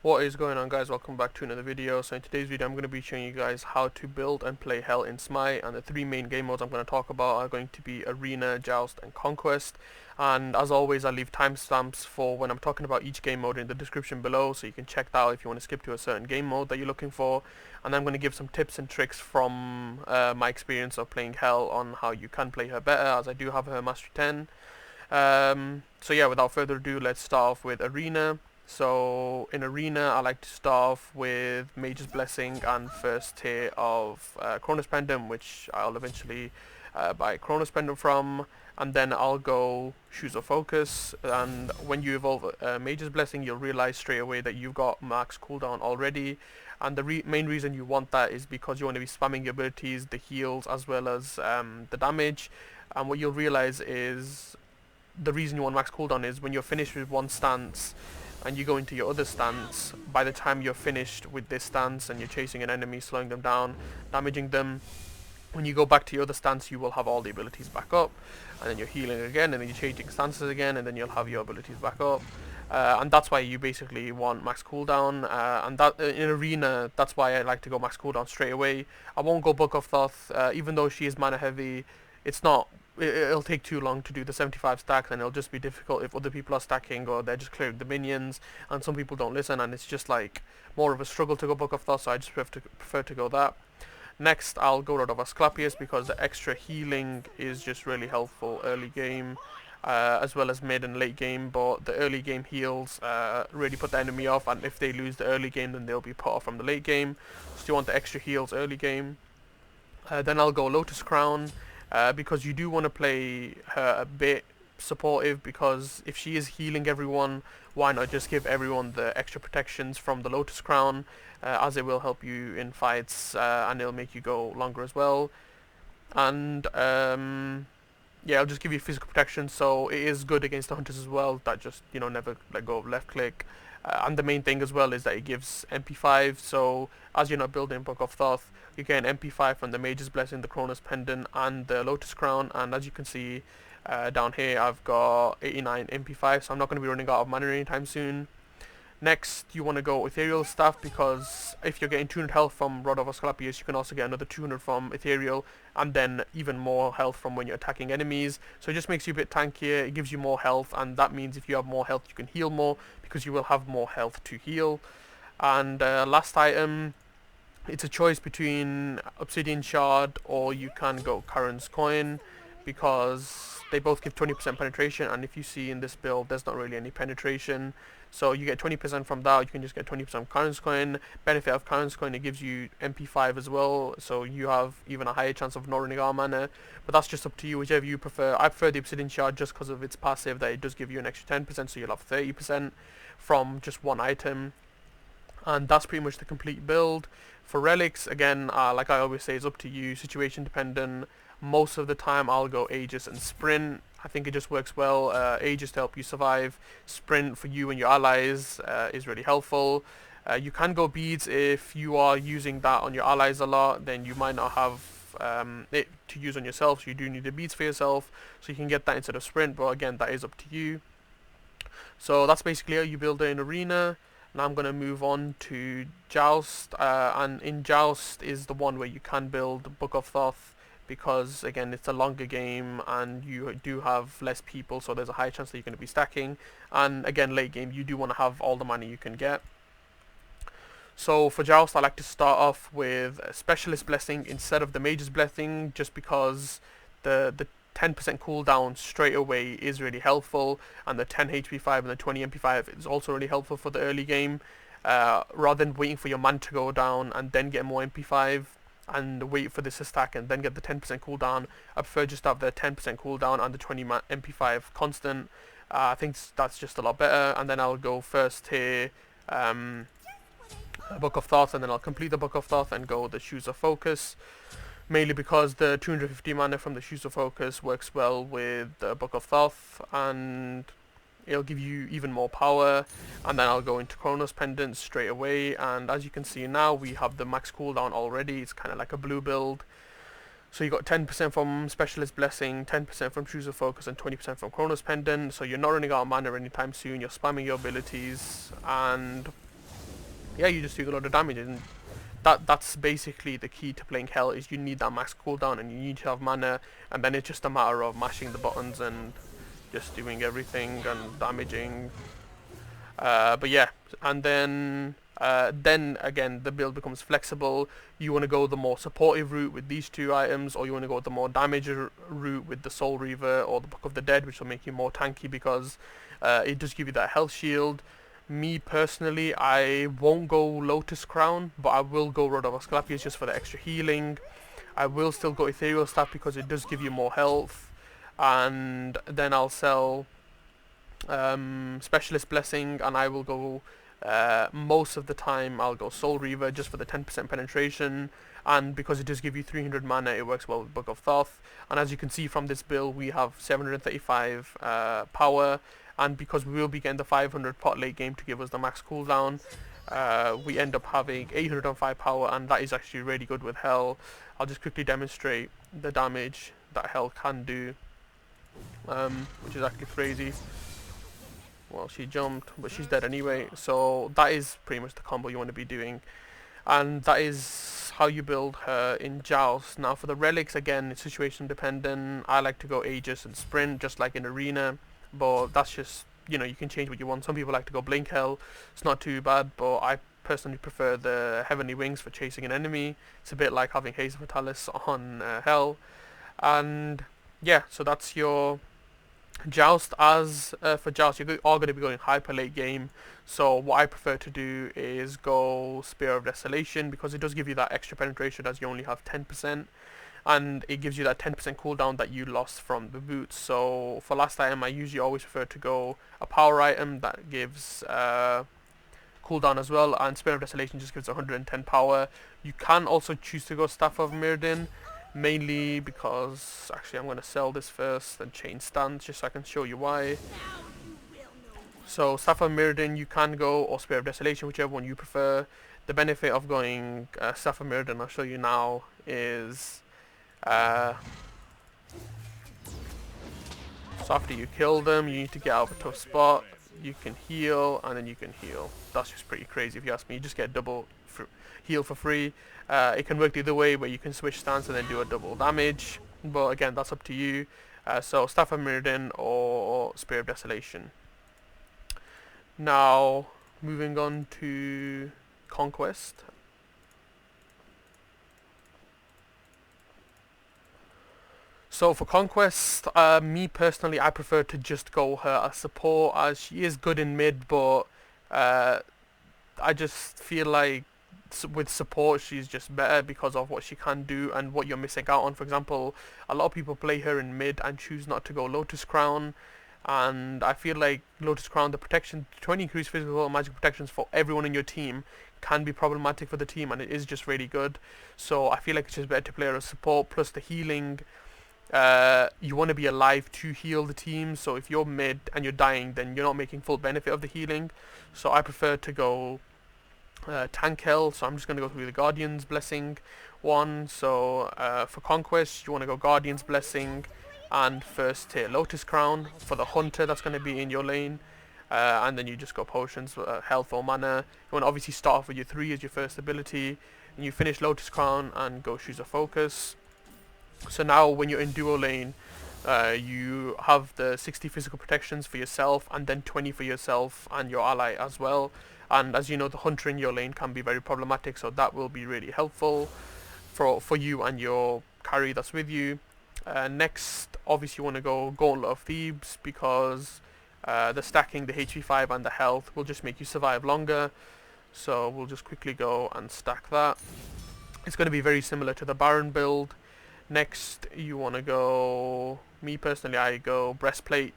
What is going on, guys? Welcome back to another video. So in today's video I'm going to be showing you guys how to build and play Hell in Smite, and the three main game modes I'm going to talk about are going to be Arena, Joust and Conquest. And as always, I'll leave timestamps for when I'm talking about each game mode in the description below, so you can check that out if you want to skip to a certain game mode that you're looking for. And I'm going to give some tips and tricks from my experience of playing Hell on how you can play her better, as I do have her Mastery 10. So yeah, without further ado, let's start off with Arena. So in Arena, I like to start off with Mage's Blessing and first tier of Chronos Pendant, which I'll eventually buy Chronos Pendant from, and then I'll go Shoes of Focus. And when you evolve Mage's Blessing, you'll realize straight away that you've got max cooldown already. And the main reason you want that is because you want to be spamming your abilities, the heals, as well as the damage. And what you'll realize is the reason you want max cooldown is when you're finished with one stance and you go into your other stance, by the time you're finished with this stance and you're chasing an enemy, slowing them down, damaging them, when you go back to your other stance you will have all the abilities back up, and then you're healing again, and then you're changing stances again, and then you'll have your abilities back up. And that's why you basically want max cooldown, and that in Arena, that's why I like to go max cooldown straight away. I won't go Book of Thoth, even though she is mana heavy. It's not, it'll take too long to do the 75 stacks, and it'll just be difficult if other people are stacking or they're just clearing the minions, and some people don't listen, and it's just like more of a struggle to go Book of Thoth, so I just prefer to go that. Next, I'll go Rod of Asclepius because the extra healing is just really helpful early game, as well as mid and late game, but the early game heals really put the enemy off, and if they lose the early game then they'll be put off from the late game, so you want the extra heals early game. Then I'll go Lotus Crown, because you do want to play her a bit supportive, because if she is healing everyone, why not just give everyone the extra protections from the Lotus Crown, as it will help you in fights, and it'll make you go longer as well. And yeah, I'll just give you physical protection, so it is good against the hunters as well that just, you know, never let go of left click. And the main thing as well is that it gives MP5, so as you're not building Book of Thoth, you get an MP5 from the Mage's Blessing, the Chronos Pendant and the Lotus Crown, and as you can see down here I've got 89 MP5, so I'm not going to be running out of mana anytime soon. Next, you want to go Ethereal Staff, because if you're getting 200 health from Rod of Asclepius, you can also get another 200 from Ethereal, and then even more health from when you're attacking enemies. So it just makes you a bit tankier, it gives you more health, and that means if you have more health you can heal more, because you will have more health to heal. And last item, it's a choice between Obsidian Shard or you can go Charon's Coin, because they both give 20% penetration, and if you see in this build there's not really any penetration, so you get 20% from that, you can just get 20% from Charon's Coin. Benefit of Charon's Coin, it gives you MP5 as well, so you have even a higher chance of not running out of mana, but that's just up to you, whichever you prefer. I prefer the Obsidian Shard just because of its passive, that it does give you an extra 10%, so you'll have 30% from just one item. And that's pretty much the complete build. For relics, again, like I always say, it's up to you, situation dependent. Most of the time I'll go Aegis and Sprint. I think it just works well. Aegis to help you survive, Sprint for you and your allies is really helpful. You can go Beads if you are using that on your allies a lot, then you might not have it to use on yourself, so you do need the Beads for yourself, so you can get that instead of Sprint, but again, that is up to you. So that's basically how you build it in Arena. Now I'm going to move on to Joust, and in Joust is the one where you can build Book of Thoth, because again it's a longer game and you do have less people, so there's a high chance that you're going to be stacking, and again late game you do want to have all the money you can get. So for Joust I like to start off with a Specialist Blessing instead of the Mage's Blessing, just because the 10% cooldown straight away is really helpful, and the 10 HP5 and the 20 MP5 is also really helpful for the early game. Rather than waiting for your man to go down and then get more MP5 and wait for this to stack and then get the 10% cooldown, I prefer just to have the 10% cooldown and the 20 MP5 constant. I think that's just a lot better. And then I'll go first here Book of Thoth, and then I'll complete the Book of Thoth and go the Shoes of Focus, mainly because the 250 mana from the Shoes of Focus works well with the Book of Thoth, and it'll give you even more power. And then I'll go into Chronos Pendant straight away, and as you can see now we have the max cooldown already. It's kind of like a blue build, so you got 10% from Specialist Blessing, 10% from Shoes of Focus, and 20% from Chronos Pendant, so you're not running out of mana anytime soon, you're spamming your abilities, and yeah, you just do a lot of damage, and that's basically the key to playing Hell, is you need that max cooldown and you need to have mana, and then it's just a matter of mashing the buttons and just doing everything and damaging. But yeah, and then again the build becomes flexible. You want to go the more supportive route with these two items, or you want to go the more damage route with the Soul Reaver or the Book of the Dead, which will make you more tanky because it does give you that health shield. Me personally, I won't go Lotus Crown, but I will go Rod of Asclepius just for the extra healing. I will still go Ethereal Staff because it does give you more health, and then I'll sell Specialist Blessing, and I will go most of the time I'll go Soul Reaver just for the 10% penetration, and because it does give you 300 mana, it works well with Book of Thoth. And as you can see from this build, we have 735 power, and because we will be getting the 500 pot late game to give us the max cooldown, we end up having 805 power, and that is actually really good with Hell. I'll just quickly demonstrate the damage that Hell can do, which is actually crazy. Well, she jumped, but she's dead anyway, so that is pretty much the combo you want to be doing. And that is how you build her in Joust. Now for the relics, again, it's situation dependent. I like to go Aegis and Sprint, just like in Arena, but that's just, you know, you can change what you want. Some people like to go Blink Hell, it's not too bad, but I personally prefer the Heavenly Wings for chasing an enemy. It's a bit like having Haze Fatalis on Hell. And yeah, so that's your Joust. As for Joust, you are going to be going hyper late game, so what I prefer to do is go Spear of Desolation because it does give you that extra penetration as you only have 10%, and it gives you that 10% cooldown that you lost from the boots. So for last item, I usually always prefer to go a power item that gives cooldown as well, and Spear of Desolation just gives 110 power. You can also choose to go Staff of Mirrodin, mainly because, actually I'm going to sell this first and change stance just so I can show you why. So Staff of Mirrodin you can go, or Spear of Desolation, whichever one you prefer. The benefit of going Staff of Mirrodin, I'll show you now, is so after you kill them, you need to get out of a tough spot, you can heal, and then you can heal. That's just pretty crazy if you ask me. You just get double heal for free. It can work the other way where you can switch stance and then do a double damage, but again that's up to you. So Staff of Mirrodin or Spear of Desolation. Now moving on to Conquest. So for Conquest, me personally, I prefer to just go her as support, as she is good in mid, but I just feel like with support she's just better because of what she can do and what you're missing out on. For example, a lot of people play her in mid and choose not to go Lotus Crown, and I feel like Lotus Crown, the protection, 20 increased physical and magic protections for everyone in your team can be problematic for the team, and it is just really good. So I feel like it's just better to play her as support, plus the healing. You want to be alive to heal the team, so if you're mid and you're dying, then you're not making full benefit of the healing. So I prefer to go tank Hell, so I'm just going to go through the Guardian's Blessing one. So for Conquest, you want to go Guardian's Blessing and first tier Lotus Crown. For the Hunter, that's going to be in your lane, and then you just go Potions, Health or Mana. You want to obviously start off with your 3 as your first ability, and you finish Lotus Crown and go Shoes of Focus. So now when you're in duo lane, you have the 60 physical protections for yourself and then 20 for yourself and your ally as well. And as you know, the Hunter in your lane can be very problematic, so that will be really helpful for you and your carry that's with you. Next, obviously you want to go Gauntlet of Thebes because the stacking, the HP 5 and the health will just make you survive longer. So we'll just quickly go and stack that. It's going to be very similar to the Baron build. Next, you want to go, me personally, I go Breastplate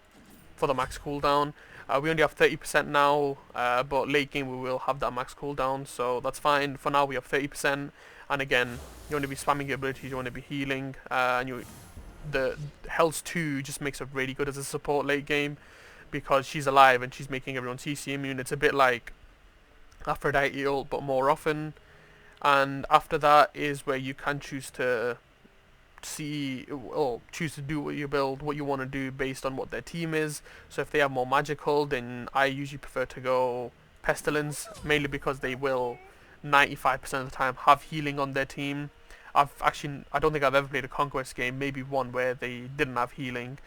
for the max cooldown. We only have 30% now, but late game we will have that max cooldown, so that's fine. For now we have 30%, and again, you want to be spamming your abilities, you want to be healing, and the Health 2 just makes her really good as a support late game, because she's alive and she's making everyone CC immune. It's a bit like Aphrodite ult, but more often. And after that is where you can choose to choose to do what you build, what you want to do based on what their team is. So if they have more magical, then I usually prefer to go Pestilence, mainly because they will 95% of the time have healing on their team. I don't think I've ever played a Conquest game, maybe one where they didn't have healing,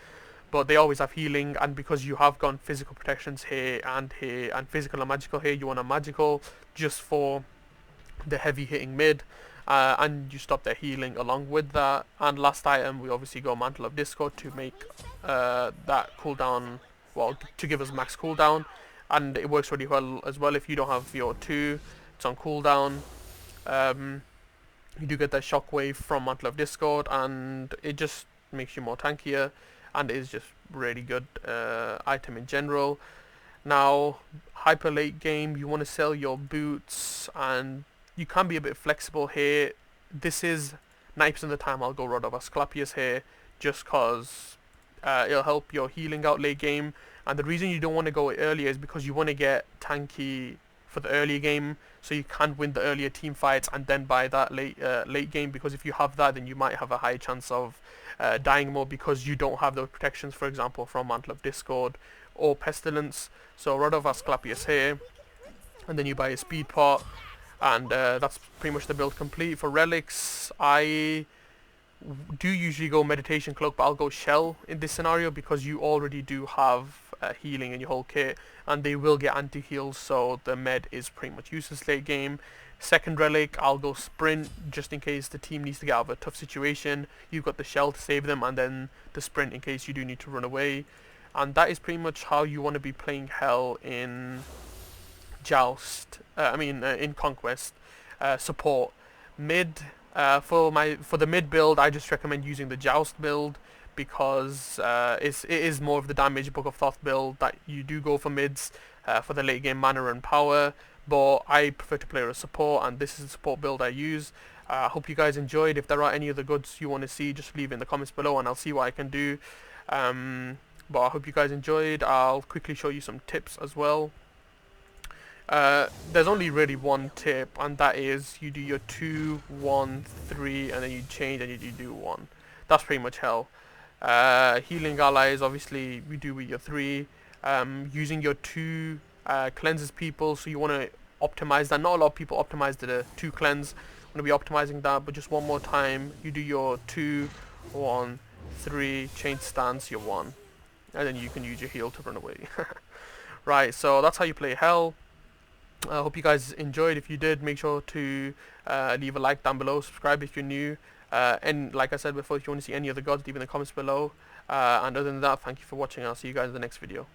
but they always have healing. And because you have gone physical protections here, and physical and magical here, you want a magical just for the heavy hitting mid, and you stop their healing along with that. And last item, we obviously go Mantle of Discord to make that cooldown, well, to give us max cooldown, and it works really well as well. If you don't have your 2, it's on cooldown. You do get that shockwave from Mantle of Discord, and it just makes you more tankier, and it is just really good item in general. Now, hyper late game, you want to sell your boots, and you can be a bit flexible here. This is 90% of the time I'll go Rod of Asclepius here, just because it'll help your healing out late game. And the reason you don't want to go earlier is because you want to get tanky for the earlier game, so you can win the earlier team fights and then buy that late game. Because if you have that, then you might have a high chance of dying more, because you don't have those protections, for example, from Mantle of Discord or Pestilence. So Rod of Asclepius here, and then you buy a speed pot, and that's pretty much the build complete. For relics, I do usually go Meditation Cloak, but I'll go Shell in this scenario because you already do have healing in your whole kit, and they will get anti-heals, so the med is pretty much useless late game. Second relic, I'll go Sprint, just in case the team needs to get out of a tough situation. You've got the Shell to save them, and then the Sprint in case you do need to run away. And that is pretty much how you want to be playing Hell in Joust. In Conquest. Support. Mid, for the mid build, I just recommend using the Joust build, because it is more of the damage Book of Thoth build that you do go for mids for the late game mana and power. But I prefer to play as support, and this is the support build I use. I hope you guys enjoyed. If there are any other goods you want to see, just leave in the comments below, and I'll see what I can do. But I hope you guys enjoyed. I'll quickly show you some tips as well. There's only really one tip, and that is you do your 2, 1, 3, and then you change and you do 1. That's pretty much Hell. Healing allies, obviously, we do with your 3. Using your 2 cleanses people, so you want to optimize that. Not a lot of people optimize the 2 cleanse. I'm going to be optimizing that, but just one more time, you do your 2, 1, 3, change stance, your 1. And then you can use your heal to run away. Right, so that's how you play Hell. I hope you guys enjoyed. If you did, make sure to leave a like down below, subscribe if you're new, and like I said before, if you want to see any other gods, leave in the comments below. And other than that, thank you for watching. I'll see you guys in the next video.